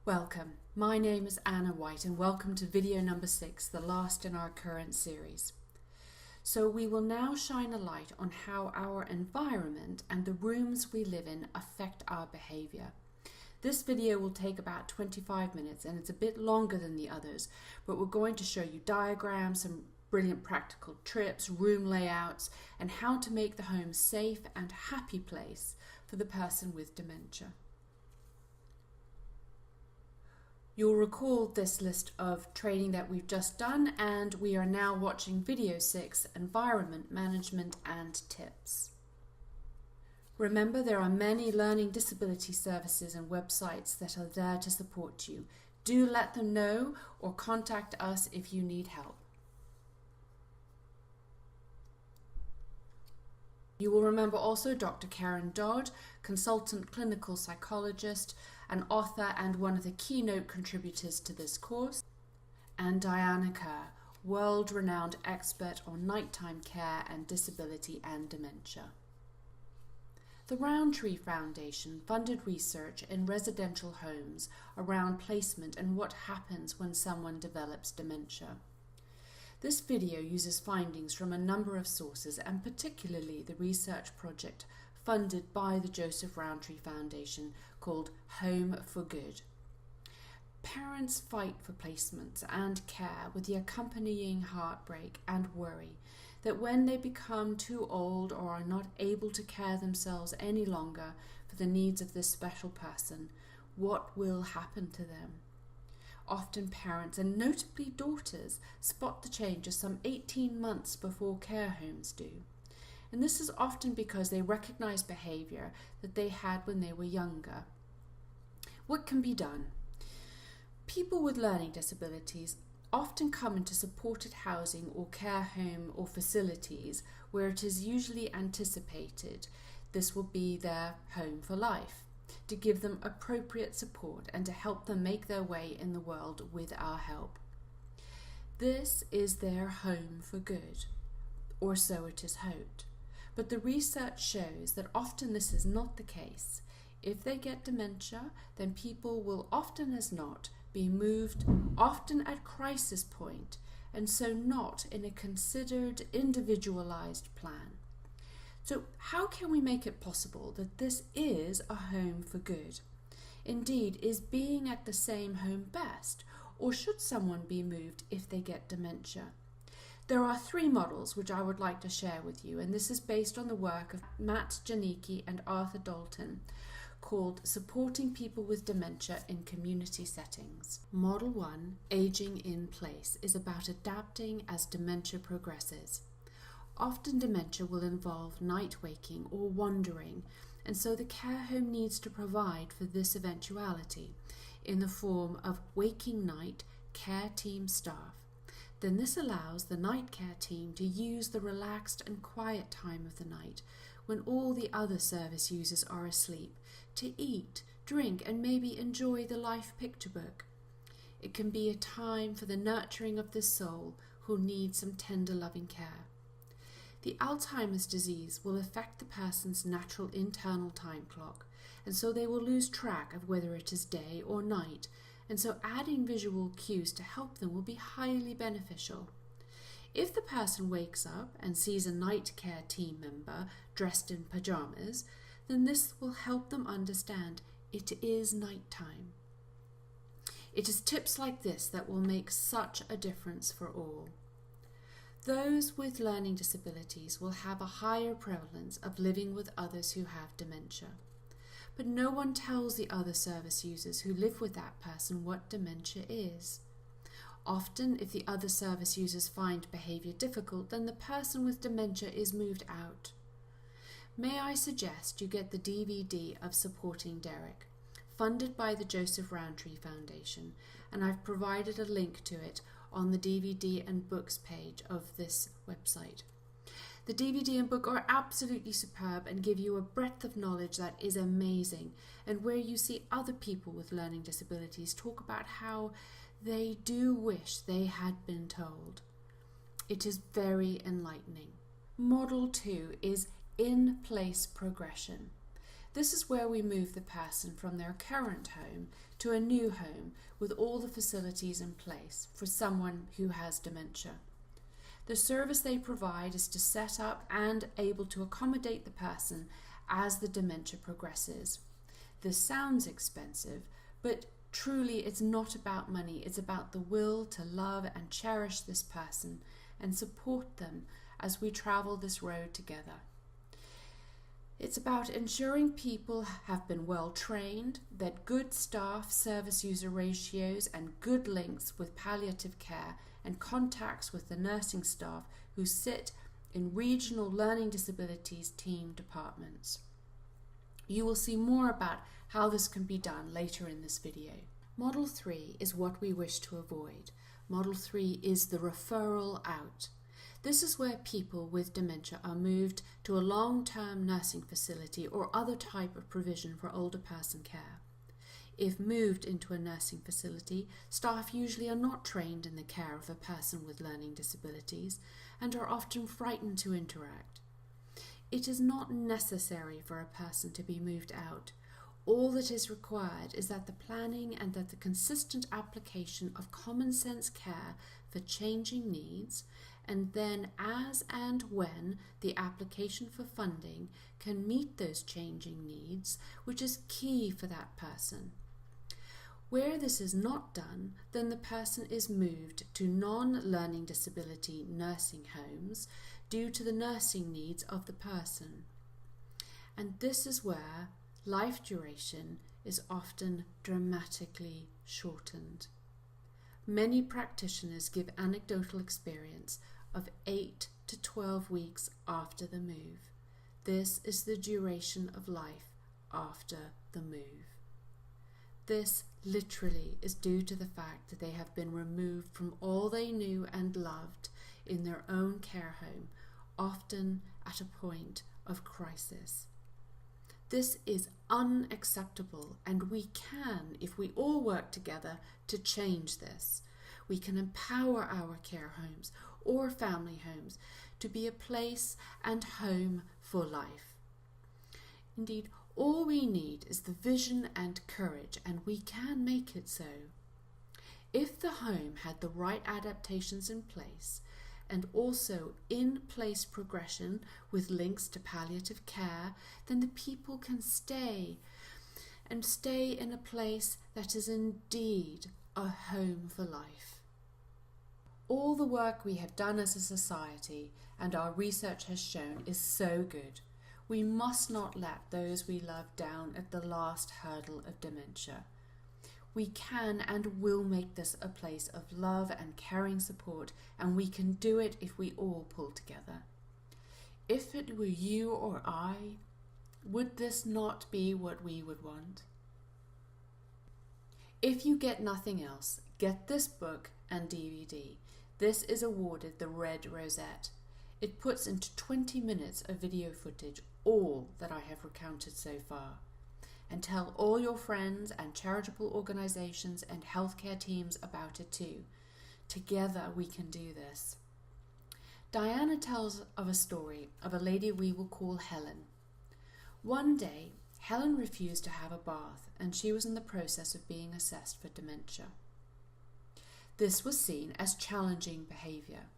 Welcome, my name is Anna White and welcome to video number 6, the last in our current series. So we will now shine a light on how our environment and the rooms we live in affect our behaviour. This video will take about 25 minutes and it's a bit longer than the others, but we're going to show you diagrams, some brilliant practical tips, room layouts, and how to make the home a safe and happy place for the person with dementia. You'll recall this list of training that we've just done, and we are now watching video 6, Environment Management and Tips. Remember, there are many learning disability services and websites that are there to support you. Do let them know or contact us if you need help. You will remember also Dr. Karen Dodd, consultant clinical psychologist, an author and one of the keynote contributors to this course, and Diana Kerr, world-renowned expert on nighttime care and disability and dementia. The Roundtree Foundation funded research in residential homes around placement and what happens when someone develops dementia. This video uses findings from a number of sources, and particularly the research project funded by the Joseph Rowntree Foundation called Home for Good. Parents fight for placements and care with the accompanying heartbreak and worry that when they become too old or are not able to care themselves any longer for the needs of this special person, what will happen to them? Often parents, and notably daughters, spot the changes some 18 months before care homes do. And this is often because they recognize behaviour that they had when they were younger. What can be done? People with learning disabilities often come into supported housing or care home or facilities where it is usually anticipated this will be their home for life, to give them appropriate support and to help them make their way in the world with our help. This is their home for good, or so it is hoped. But the research shows that often this is not the case. If they get dementia, then people will often as not be moved, often at crisis point, and so not in a considered, individualized plan. So how can we make it possible that this is a home for good? Indeed, is being at the same home best, or should someone be moved if they get dementia? There are 3 models which I would like to share with you, and this is based on the work of Matt Janicki and Arthur Dalton, called Supporting People with Dementia in Community Settings. Model 1, Aging in Place, is about adapting as dementia progresses. Often dementia will involve night waking or wandering, and so the care home needs to provide for this eventuality in the form of waking night care team staff. Then this allows the night care team to use the relaxed and quiet time of the night when all the other service users are asleep to eat, drink, and maybe enjoy the life picture book. It can be a time for the nurturing of the soul who needs some tender loving care. The Alzheimer's disease will affect the person's natural internal time clock, and so they will lose track of whether it is day or night, and so adding visual cues to help them will be highly beneficial. If the person wakes up and sees a night care team member dressed in pajamas, then this will help them understand it is night time. It is tips like this that will make such a difference for all. Those with learning disabilities will have a higher prevalence of living with others who have dementia. But no one tells the other service users who live with that person what dementia is. Often, if the other service users find behaviour difficult, then the person with dementia is moved out. May I suggest you get the DVD of Supporting Derek, funded by the Joseph Rowntree Foundation, and I've provided a link to it on the DVD and books page of this website. The DVD and book are absolutely superb and give you a breadth of knowledge that is amazing, and where you see other people with learning disabilities talk about how they do wish they had been told. It is very enlightening. Model 2 is in-place progression. This is where we move the person from their current home to a new home with all the facilities in place for someone who has dementia. The service they provide is to set up and able to accommodate the person as the dementia progresses. This sounds expensive, but truly it's not about money. It's about the will to love and cherish this person and support them as we travel this road together. It's about ensuring people have been well trained, that good staff service user ratios and good links with palliative care and contacts with the nursing staff who sit in regional learning disabilities team departments. You will see more about how this can be done later in this video. Model 3 is what we wish to avoid. Model 3 is the referral out. This is where people with dementia are moved to a long-term nursing facility or other type of provision for older person care. If moved into a nursing facility, staff usually are not trained in the care of a person with learning disabilities and are often frightened to interact. It is not necessary for a person to be moved out. All that is required is that the planning and that the consistent application of common sense care for changing needs, and then as and when the application for funding can meet those changing needs, which is key for that person. Where this is not done, then the person is moved to non-learning disability nursing homes due to the nursing needs of the person. And this is where life duration is often dramatically shortened. Many practitioners give anecdotal experience of 8 to 12 weeks after the move. This is the duration of life after the move. This literally is due to the fact that they have been removed from all they knew and loved in their own care home, often at a point of crisis. This is unacceptable, and we can, if we all work together, to change this. We can empower our care homes or family homes to be a place and home for life. Indeed, all we need is the vision and courage, and we can make it so. If the home had the right adaptations in place, and also in-place progression with links to palliative care, then the people can stay in a place that is indeed a home for life. All the work we have done as a society and our research has shown is so good. We must not let those we love down at the last hurdle of dementia. We can and will make this a place of love and caring support, and we can do it if we all pull together. If it were you or I, would this not be what we would want? If you get nothing else, get this book and DVD. This is awarded the Red Rosette. It puts into 20 minutes of video footage all that I have recounted so far. And tell all your friends and charitable organisations and healthcare teams about it too. Together we can do this. Diana tells of a story of a lady we will call Helen. One day, Helen refused to have a bath and she was in the process of being assessed for dementia. This was seen as challenging behaviour.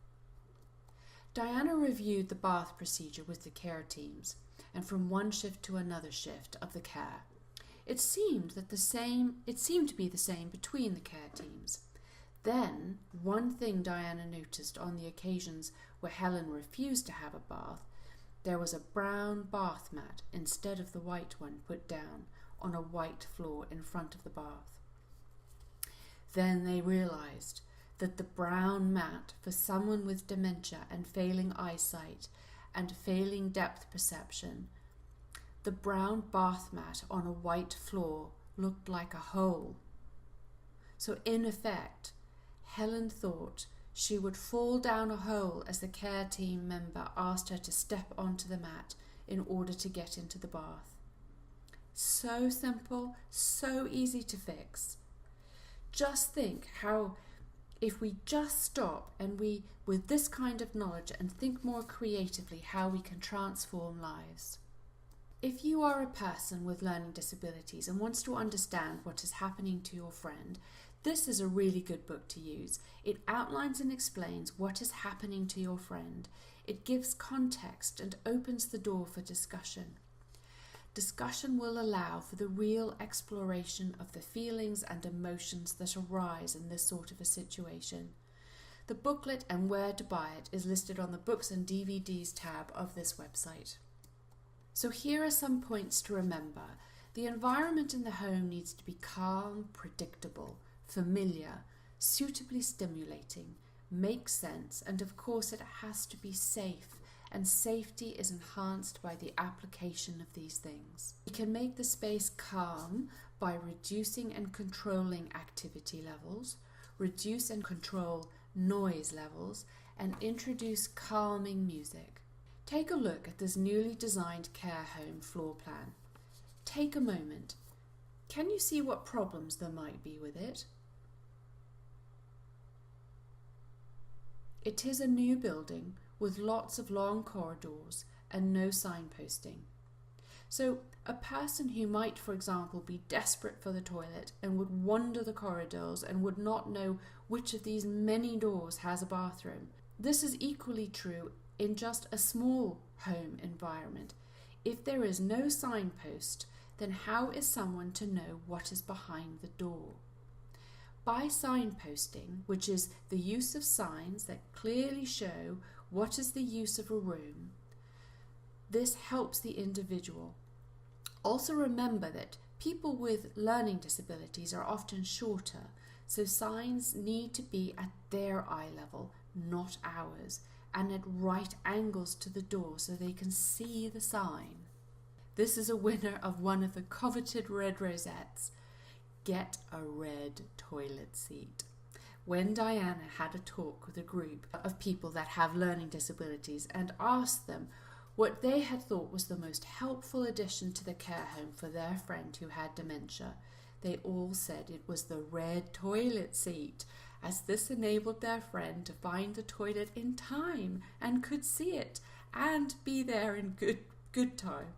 Diana reviewed the bath procedure with the care teams and from one shift to another shift of the care. It seemed to be the same between the care teams. Then, one thing Diana noticed on the occasions where Helen refused to have a bath, there was a brown bath mat instead of the white one put down on a white floor in front of the bath. Then they realised that the brown mat for someone with dementia and failing eyesight and failing depth perception, the brown bath mat on a white floor looked like a hole. So in effect, Helen thought she would fall down a hole as the care team member asked her to step onto the mat in order to get into the bath. So simple, so easy to fix. Just think how if we just stop and with this kind of knowledge and think more creatively how we can transform lives. If you are a person with learning disabilities and wants to understand what is happening to your friend, this is a really good book to use. It outlines and explains what is happening to your friend. It gives context and opens the door for discussion. Discussion will allow for the real exploration of the feelings and emotions that arise in this sort of a situation. The booklet and where to buy it is listed on the Books and DVDs tab of this website. So here are some points to remember. The environment in the home needs to be calm, predictable, familiar, suitably stimulating, make sense, and of course it has to be safe, and safety is enhanced by the application of these things. We can make the space calm by reducing and controlling activity levels, reduce and control noise levels, and introduce calming music. Take a look at this newly designed care home floor plan. Take a moment. Can you see what problems there might be with it? It is a new building with lots of long corridors and no signposting. So a person who might, for example, be desperate for the toilet and would wander the corridors and would not know which of these many doors has a bathroom. This is equally true in just a small home environment. If there is no signpost, then how is someone to know what is behind the door? By signposting, which is the use of signs that clearly show what is the use of a room, this helps the individual. Also remember that people with learning disabilities are often shorter, so signs need to be at their eye level, not ours, and at right angles to the door so they can see the sign. This is a winner of one of the coveted red rosettes. Get a red toilet seat. When Diana had a talk with a group of people that have learning disabilities and asked them what they had thought was the most helpful addition to the care home for their friend who had dementia, they all said it was the red toilet seat, as this enabled their friend to find the toilet in time and could see it and be there in good time.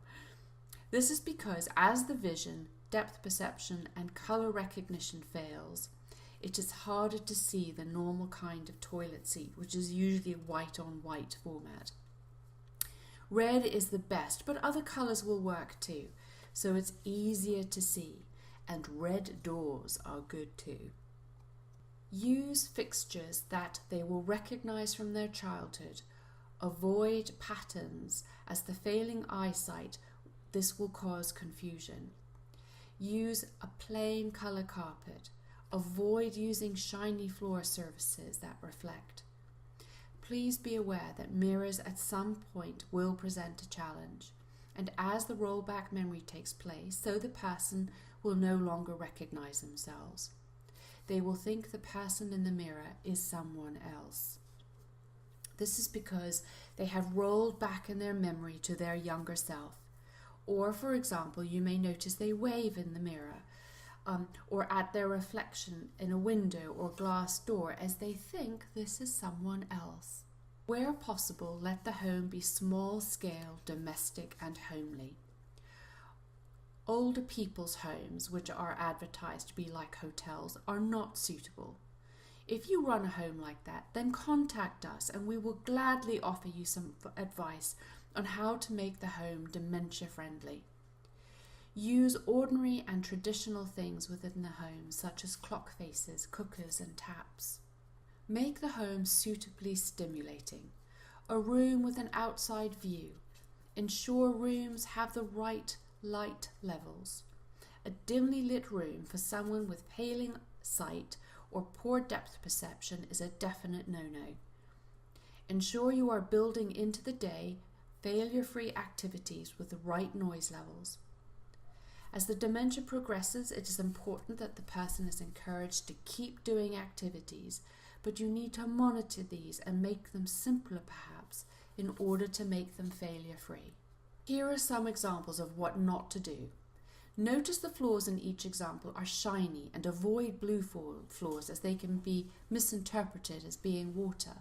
This is because as the vision, depth perception and colour recognition fails, it is harder to see the normal kind of toilet seat, which is usually white on white format. Red is the best, but other colours will work too, so it's easier to see, and red doors are good too. Use fixtures that they will recognise from their childhood. Avoid patterns, as the failing eyesight, this will cause confusion. Use a plain colour carpet. Avoid using shiny floor surfaces that reflect. Please be aware that mirrors at some point will present a challenge, and as the rollback memory takes place, so the person will no longer recognise themselves. They will think the person in the mirror is someone else. This is because they have rolled back in their memory to their younger self. Or, for example, you may notice they wave in the mirror, or at their reflection in a window or glass door as they think this is someone else. Where possible, let the home be small scale, domestic and homely. Older people's homes, which are advertised to be like hotels, are not suitable. If you run a home like that, then contact us and we will gladly offer you some advice on how to make the home dementia friendly. Use ordinary and traditional things within the home, such as clock faces, cookers and taps. Make the home suitably stimulating. A room with an outside view. Ensure rooms have the right light levels. A dimly lit room for someone with paling sight or poor depth perception is a definite no-no. Ensure you are building into the day failure-free activities with the right noise levels. As the dementia progresses, it is important that the person is encouraged to keep doing activities, but you need to monitor these and make them simpler perhaps in order to make them failure-free. Here are some examples of what not to do. Notice the floors in each example are shiny and avoid blue floors as they can be misinterpreted as being water.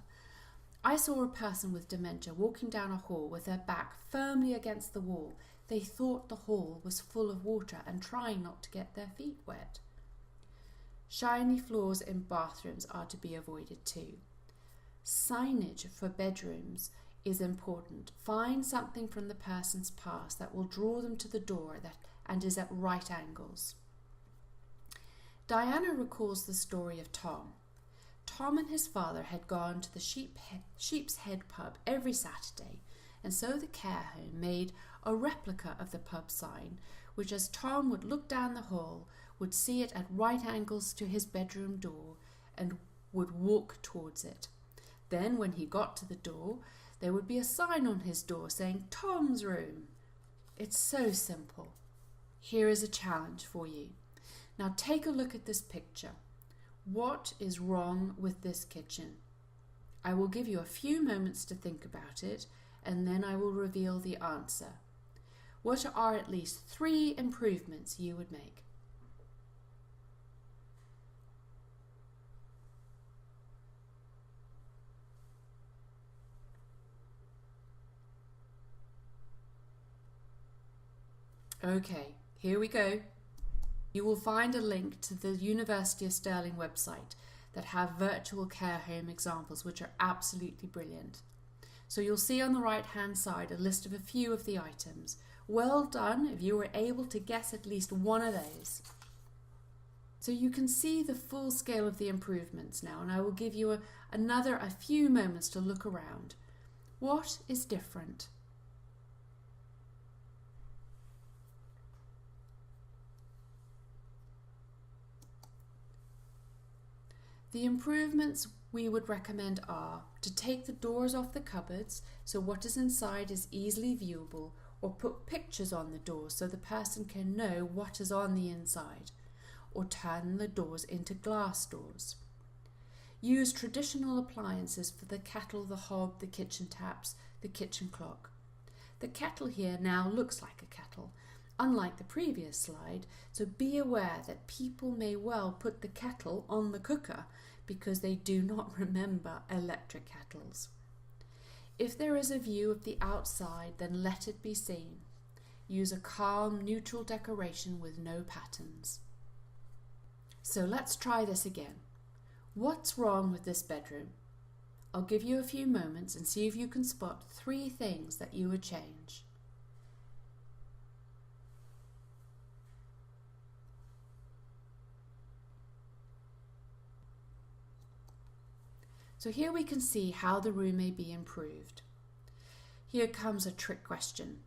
I saw a person with dementia walking down a hall with their back firmly against the wall. They thought the hall was full of water and trying not to get their feet wet. Shiny floors in bathrooms are to be avoided too. Signage for bedrooms is important. Find something from the person's past that will draw them to the door and is at right angles. Diana recalls the story of Tom. Tom and his father had gone to the Sheep's Head pub every Saturday, and so the care home made a replica of the pub sign, which as Tom would look down the hall, would see it at right angles to his bedroom door and would walk towards it. Then when he got to the door, there would be a sign on his door saying Tom's room. It's so simple. Here is a challenge for you. Now take a look at this picture. What is wrong with this kitchen? I will give you a few moments to think about it, and then I will reveal the answer. What are at least 3 improvements you would make? Okay, here we go. You will find a link to the University of Stirling website that have virtual care home examples which are absolutely brilliant. So you'll see on the right hand side a list of a few of the items. Well done if you were able to guess at least one of those. So you can see the full scale of the improvements now, and I will give you a few moments to look around. What is different? The improvements we would recommend are to take the doors off the cupboards so what is inside is easily viewable, or put pictures on the doors so the person can know what is on the inside, or turn the doors into glass doors. Use traditional appliances for the kettle, the hob, the kitchen taps, the kitchen clock. The kettle here now looks like a kettle, unlike the previous slide, so be aware that people may well put the kettle on the cooker because they do not remember electric kettles. If there is a view of the outside, then let it be seen. Use a calm, neutral decoration with no patterns. So let's try this again. What's wrong with this bedroom? I'll give you a few moments and see if you can spot 3 things that you would change. So here we can see how the room may be improved. Here comes a trick question.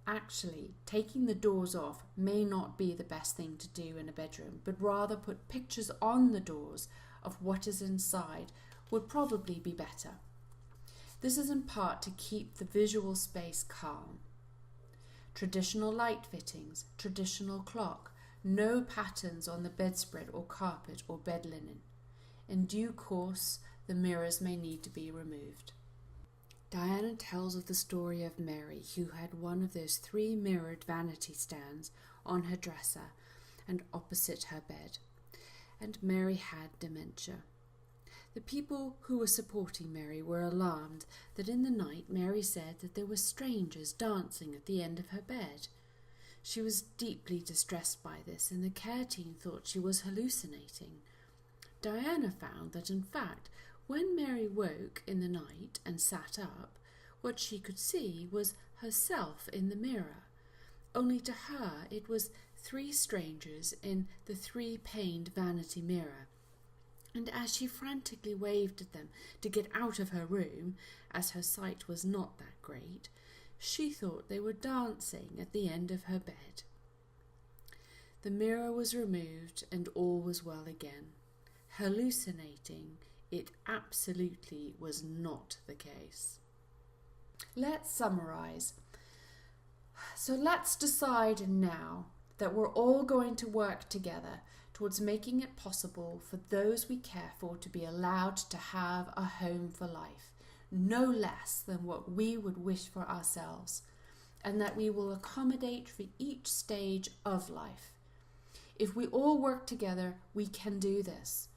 Actually, taking the doors off may not be the best thing to do in a bedroom, but rather put pictures on the doors of what is inside would probably be better. This is in part to keep the visual space calm. Traditional light fittings, traditional clock, no patterns on the bedspread or carpet or bed linen. In due course, the mirrors may need to be removed. Diana tells of the story of Mary, who had one of those 3 mirrored vanity stands on her dresser and opposite her bed. And Mary had dementia. The people who were supporting Mary were alarmed that in the night Mary said that there were strangers dancing at the end of her bed. She was deeply distressed by this, and the care team thought she was hallucinating. Diana found that in fact, when Mary woke in the night and sat up, what she could see was herself in the mirror. Only to her it was 3 strangers in the 3-paned vanity mirror. And as she frantically waved at them to get out of her room, as her sight was not that great, she thought they were dancing at the end of her bed. The mirror was removed and all was well again. Hallucinating, it absolutely was not the case. Let's summarise. So let's decide now that we're all going to work together towards making it possible for those we care for to be allowed to have a home for life, no less than what we would wish for ourselves, and that we will accommodate for each stage of life. If we all work together, we can do this.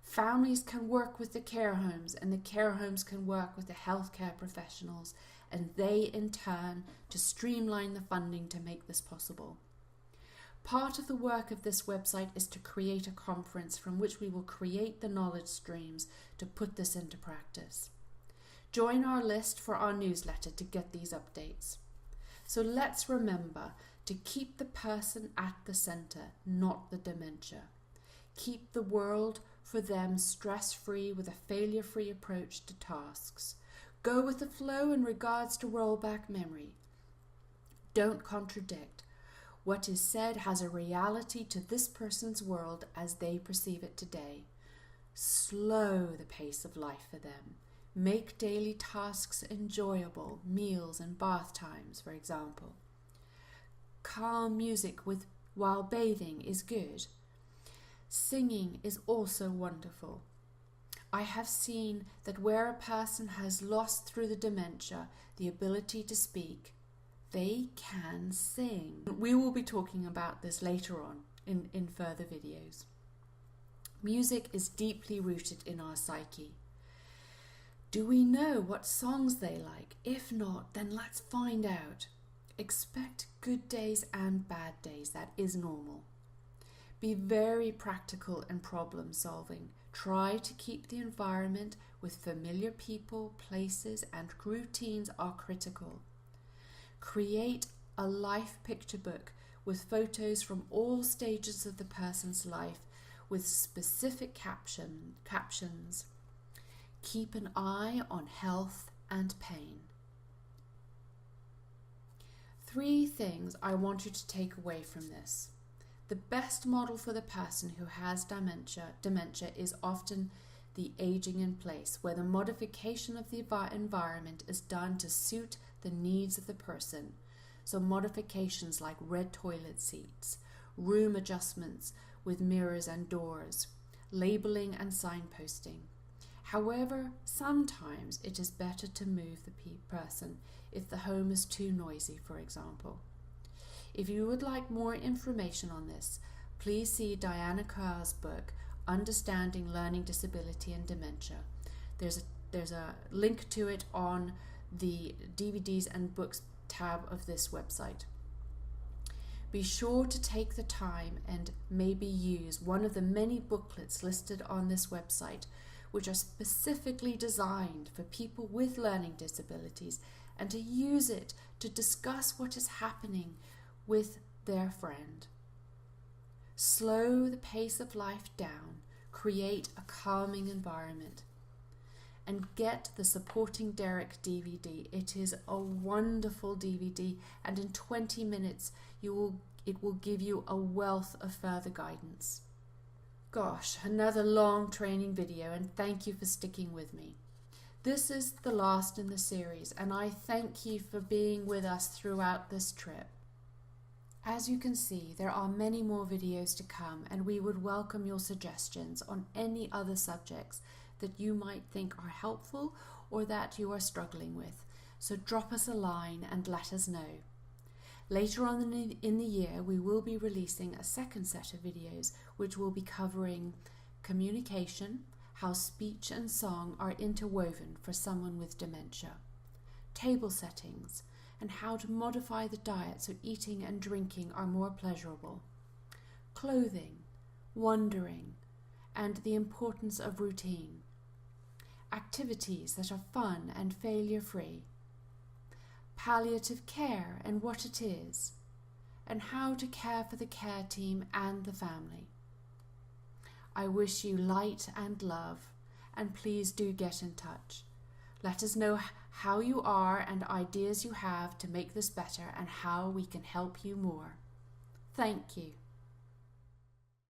Families can work with the care homes, and the care homes can work with the healthcare professionals, and they in turn to streamline the funding to make this possible. Part of the work of this website is to create a conference from which we will create the knowledge streams to put this into practice. Join our list for our newsletter to get these updates. So let's remember to keep the person at the centre, not the dementia. Keep the world for them stress-free with a failure-free approach to tasks. Go with the flow in regards to rollback memory. Don't contradict. What is said has a reality to this person's world as they perceive it today. Slow the pace of life for them. Make daily tasks enjoyable, meals and bath times, for example. Calm music while bathing is good. Singing is also wonderful. I have seen that where a person has lost through the dementia the ability to speak, they can sing. We will be talking about this later on in further videos. Music is deeply rooted in our psyche. Do we know what songs they like? If not, then let's find out. Expect good days and bad days. That is normal. Be very practical and problem solving. Try to keep the environment with familiar people, places, and routines are critical. Create a life picture book with photos from all stages of the person's life with specific captions. Keep an eye on health and pain. 3 things I want you to take away from this. The best model for the person who has dementia is often the aging in place, where the modification of the environment is done to suit the needs of the person. So modifications like red toilet seats, room adjustments with mirrors and doors, labeling and signposting. However, sometimes it is better to move the person if the home is too noisy, for example. If you would like more information on this, please see Diana Kerr's book, Understanding Learning Disability and Dementia. There's a link to it on the DVDs and books tab of this website. Be sure to take the time and maybe use one of the many booklets listed on this website, which are specifically designed for people with learning disabilities, and to use it to discuss what is happening with their friend. Slow the pace of life down, create a calming environment, and get the Supporting Derek DVD. It is a wonderful DVD, and in 20 minutes it will give you a wealth of further guidance. Gosh, another long training video, and thank you for sticking with me. This is the last in the series, and I thank you for being with us throughout this trip. As you can see, there are many more videos to come, and we would welcome your suggestions on any other subjects that you might think are helpful or that you are struggling with. So drop us a line and let us know. Later on in the year, we will be releasing a second set of videos which will be covering communication, how speech and song are interwoven for someone with dementia, table settings, and how to modify the diet so eating and drinking are more pleasurable, clothing, wandering, and the importance of routine, activities that are fun and failure-free, palliative care and what it is, and how to care for the care team and the family. I wish you light and love, and please do get in touch. Let us know how you are and ideas you have to make this better and how we can help you more. Thank you.